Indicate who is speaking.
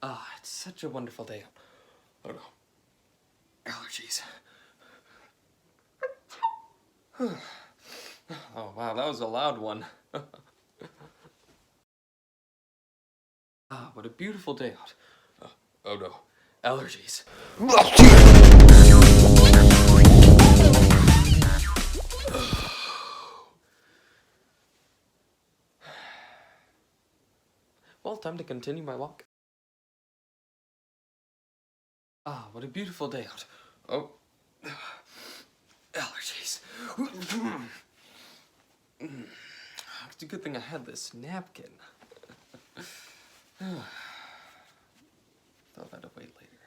Speaker 1: It's such a wonderful day. Oh no. Allergies. Oh wow, that was a loud one. What a beautiful day out. Oh no. Allergies. Well, time to continue my walk. What a beautiful day out. Oh. Allergies. It's a good thing I had this napkin. Thought I'd wait later.